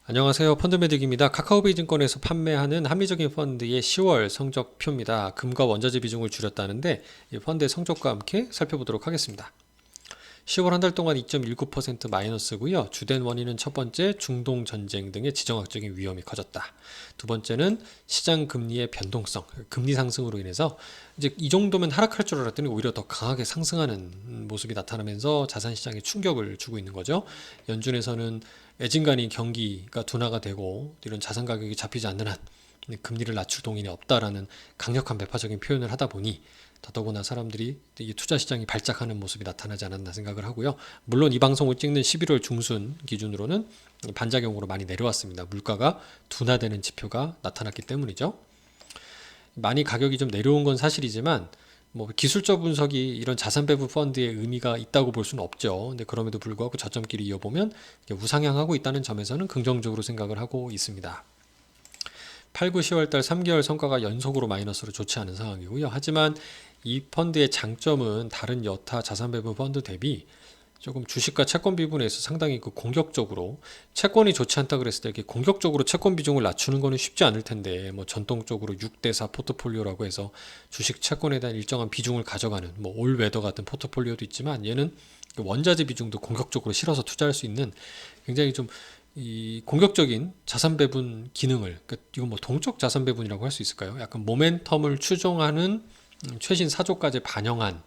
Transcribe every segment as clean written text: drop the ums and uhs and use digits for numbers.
안녕하세요. 펀드매직입니다. 카카오베이 증권에서 판매하는 합리적인 펀드의 10월 성적표입니다. 금과 원자재 비중을 줄였다는데 이 펀드의 성적과 함께 살펴보도록 하겠습니다. 10월 한 달 동안 2.19% 마이너스고요. 주된 원인은 첫 번째 중동 전쟁 등의 지정학적인 위험이 커졌다. 두 번째는 시장 금리의 변동성, 금리 상승으로 인해서 이제 이 정도면 하락할 줄 알았더니 오히려 더 강하게 상승하는 모습이 나타나면서 자산 시장에 충격을 주고 있는 거죠. 연준에서는 애진간히 경기가 둔화가 되고 이런 자산 가격이 잡히지 않는 한 금리를 낮출 동인이 없다라는 강력한 매파적인 표현을 하다 보니 더더구나 사람들이 이 투자 시장이 발작하는 모습이 나타나지 않았나 생각을 하고요. 물론 이 방송을 찍는 11월 중순 기준으로는 반작용으로 많이 내려왔습니다. 물가가 둔화되는 지표가 나타났기 때문이죠. 많이 가격이 좀 내려온 건 사실이지만 뭐 기술적 분석이 이런 자산 배분 펀드의 의미가 있다고 볼 수는 없죠. 근데 그럼에도 불구하고 저점끼리 이어보면 우상향하고 있다는 점에서는 긍정적으로 생각을 하고 있습니다. 8, 9, 10월 달 3개월 성과가 연속으로 마이너스로 좋지 않은 상황이고요. 하지만 이 펀드의 장점은 다른 여타 자산 배분 펀드 대비 조금 주식과 채권 비중에서 상당히 공격적으로 채권이 좋지 않다 그랬을 때 이렇게 공격적으로 채권 비중을 낮추는 거는 쉽지 않을 텐데 뭐 전통적으로 6대4 포트폴리오라고 해서 주식 채권에 대한 일정한 비중을 가져가는 뭐 올웨더 같은 포트폴리오도 있지만 얘는 원자재 비중도 공격적으로 실어서 투자할 수 있는 굉장히 좀 이 공격적인 자산 배분 기능을 그러니까 이건 뭐 동적 자산 배분이라고 할 수 있을까요? 약간 모멘텀을 추종하는 최신 사조까지 반영한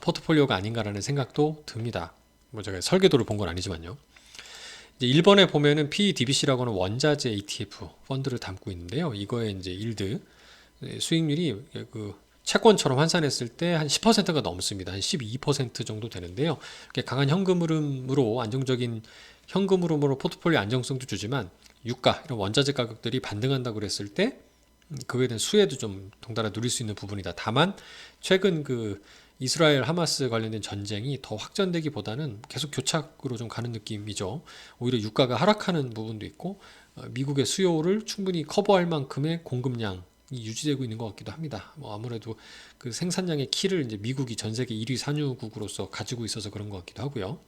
포트폴리오가 아닌가라는 생각도 듭니다. 뭐 제가 설계도를 본 건 아니지만요. 이제 1번에 보면은 PEDBC라고 하는 원자재 ETF 펀드를 담고 있는데요. 이거에 이제 일드 수익률이 그 채권처럼 환산했을 때 한 10%가 넘습니다. 한 12% 정도 되는데요. 강한 현금 흐름으로 안정적인 현금 흐름으로 포트폴리오 안정성도 주지만 유가 이런 원자재 가격들이 반등한다고 그랬을 때 그거에 대한 수혜도 좀 덩달아 누릴 수 있는 부분이다. 다만 최근 그 이스라엘 하마스 관련된 전쟁이 더 확전되기보다는 계속 교착으로 좀 가는 느낌이죠. 오히려 유가가 하락하는 부분도 있고 미국의 수요를 충분히 커버할 만큼의 공급량이 유지되고 있는 것 같기도 합니다. 뭐 아무래도 그 생산량의 키를 이제 미국이 전 세계 1위 산유국으로서 가지고 있어서 그런 것 같기도 하고요.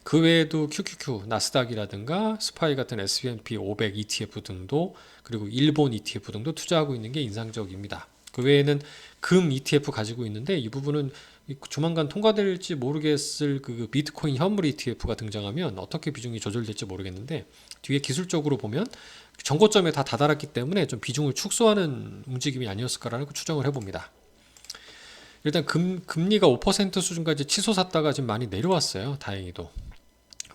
그 외에도 QQQ, 나스닥이라든가 스파이 같은 S&P 500 ETF 등도 그리고 일본 ETF 등도 투자하고 있는 게 인상적입니다. 그 외에는 금 ETF 가지고 있는데 이 부분은 조만간 통과될지 모르겠을 그 비트코인 현물 ETF가 등장하면 어떻게 비중이 조절될지 모르겠는데 뒤에 기술적으로 보면 정고점에 다 다다랐기 때문에 좀 비중을 축소하는 움직임이 아니었을까라는 추정을 해봅니다. 일단 금리가 5% 수준까지 치솟았다가 지금 많이 내려왔어요. 다행히도.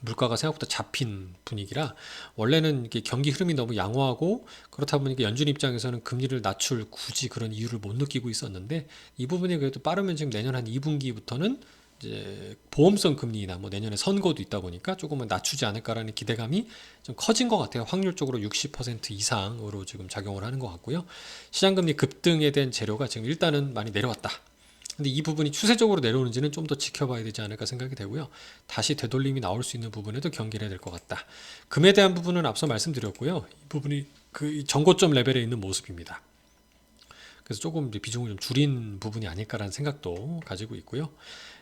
물가가 생각보다 잡힌 분위기라 원래는 이게 경기 흐름이 너무 양호하고 그렇다 보니까 연준 입장에서는 금리를 낮출 굳이 그런 이유를 못 느끼고 있었는데 이 부분이 그래도 빠르면 지금 내년 한 2분기부터는 이제 보험성 금리나 뭐 내년에 선거도 있다 보니까 조금은 낮추지 않을까라는 기대감이 좀 커진 것 같아요. 확률적으로 60% 이상으로 지금 작용을 하는 것 같고요. 시장금리 급등에 대한 재료가 지금 일단은 많이 내려왔다. 근데 이 부분이 추세적으로 내려오는지는 좀 더 지켜봐야 되지 않을까 생각이 되고요. 다시 되돌림이 나올 수 있는 부분에도 경계를 해야 될 것 같다. 금에 대한 부분은 앞서 말씀드렸고요. 이 부분이 그 전고점 레벨에 있는 모습입니다. 그래서 조금 비중을 좀 줄인 부분이 아닐까라는 생각도 가지고 있고요.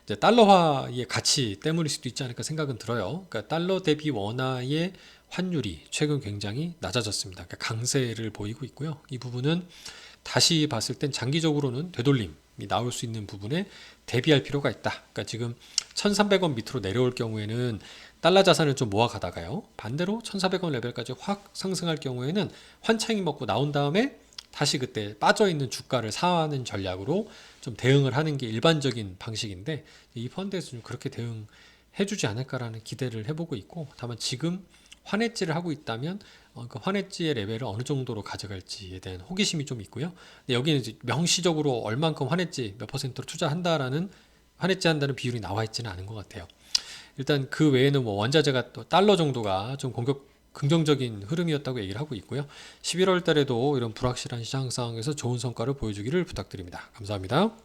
이제 달러화의 가치 때문일 수도 있지 않을까 생각은 들어요. 그러니까 달러 대비 원화의 환율이 최근 굉장히 낮아졌습니다. 그러니까 강세를 보이고 있고요. 이 부분은 다시 봤을 땐 장기적으로는 되돌림이 나올 수 있는 부분에 대비할 필요가 있다. 그러니까 지금 1,300원 밑으로 내려올 경우에는 달러 자산을 좀 모아가다가요. 반대로 1,400원 레벨까지 확 상승할 경우에는 환창이 먹고 나온 다음에 다시 그때 빠져있는 주가를 사는 전략으로 좀 대응을 하는 게 일반적인 방식인데 이 펀드에서 좀 그렇게 대응해주지 않을까라는 기대를 해보고 있고 다만 지금 환해지를 하고 있다면 그 환해지의 레벨을 어느 정도로 가져갈지에 대한 호기심이 좀 있고요. 근데 여기는 이제 명시적으로 얼만큼 환해지 몇 퍼센트로 투자한다라는 환해지 한다는 비율이 나와 있지는 않은 것 같아요. 일단 그 외에는 뭐 원자재가 또 달러 정도가 좀 긍정적인 흐름이었다고 얘기를 하고 있고요. 11월 달에도 이런 불확실한 시장 상황에서 좋은 성과를 보여주기를 부탁드립니다. 감사합니다.